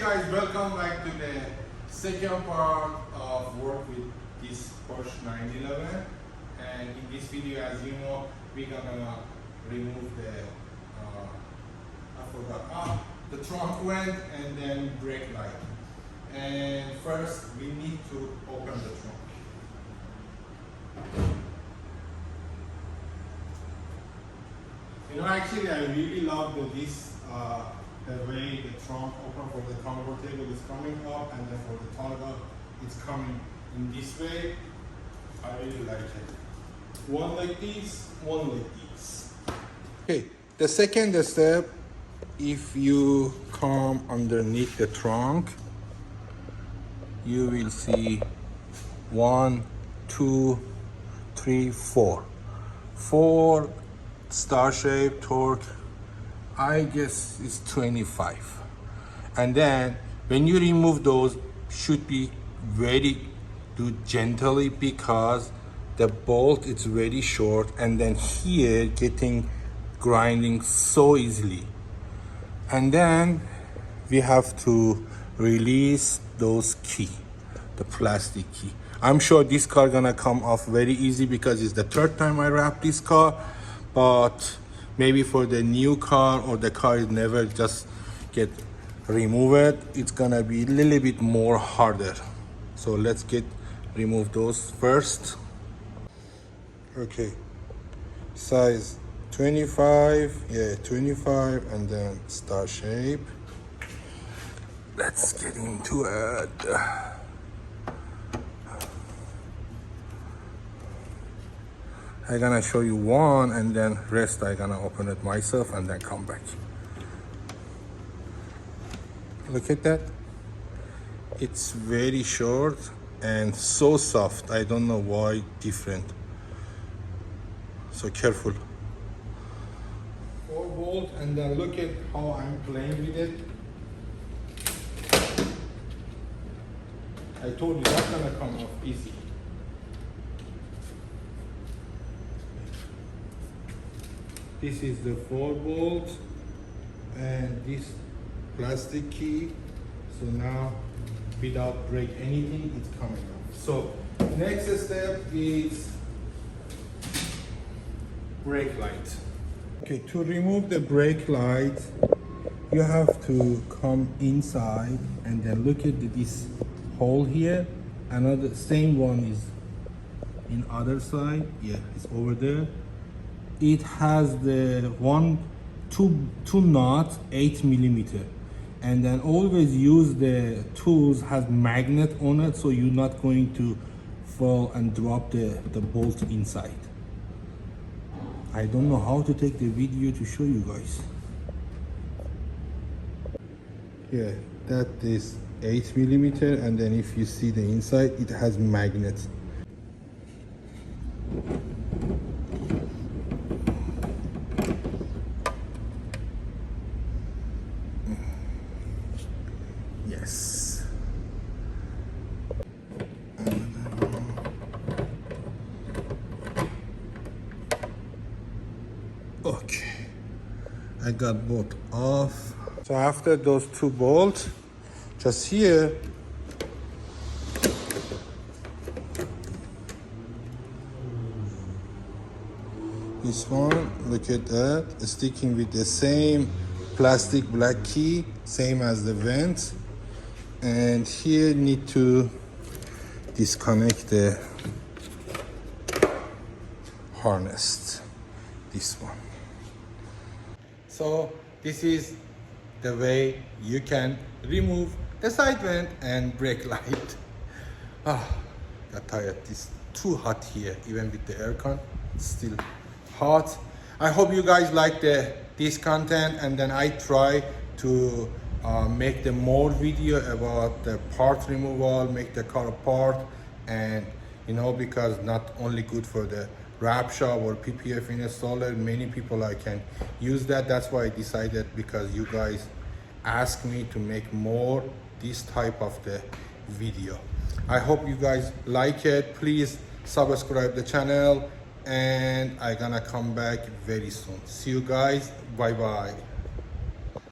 Guys, welcome back to the second part of work with this Porsche 911. And in this video, as you know, we're gonna remove the trunk vent and then brake light. And first we need to open the trunk. You know, actually I really love the way the trunk open for the convertible is coming up, and then for the toggle it's coming in this way. I really like it. One like this, one like this. Okay, the second step, if you come underneath the trunk, you will see 1, 2, 3, 4. 4 star shape torque, I guess is 25. And then when you remove those, should be do gently, because the bolt is very short, and then here getting grinding so easily. And then we have to release those key, the plastic key. I'm sure this car gonna come off very easy because it's the third time I wrap this car, but maybe for the new car or the car is never just get removed, it's gonna be a little bit more harder. So let's remove those first. Okay, size 25, yeah, 25, and then star shape. Let's get into it. I'm gonna show you one, and then rest I'm gonna open it myself and then come back. Look at that. It's very short and so soft. I don't know why different. So careful. 4 volt, and then look at how I'm playing with it. I told you that's gonna come off easy. This is the 4 volt and this plastic key. So now without break anything, it's coming off. So next step is brake light. Okay, to remove the brake light, you have to come inside and then look at this hole here. Another same one is in other side. Yeah, it's over there. It has the two knots, 8 millimeter, and then always use the tools has magnet on it, so you're not going to fall and drop the bolt inside. I don't know how to take the video to show you guys. Yeah, that is 8 millimeter, and then if you see the inside, it has magnet. Yes. Okay, I got both off. So after those 2 bolts, just here, this one, look at that, sticking with the same plastic black key, same as the vent. And here need to disconnect the harness, this one. So this is the way you can remove the side vent and brake light. Got tired. It's too hot here, even with the aircon, it's still hot. I hope you guys like this content, and then I try to make the more video about the part removal, make the car apart, and you know, because not only good for the wrap shop or PPF installer, many people I can use that. That's why I decided, because you guys asked me to make more this type of the video. I hope you guys like it. Please subscribe the channel, and I'm gonna come back very soon. See you guys. Bye bye.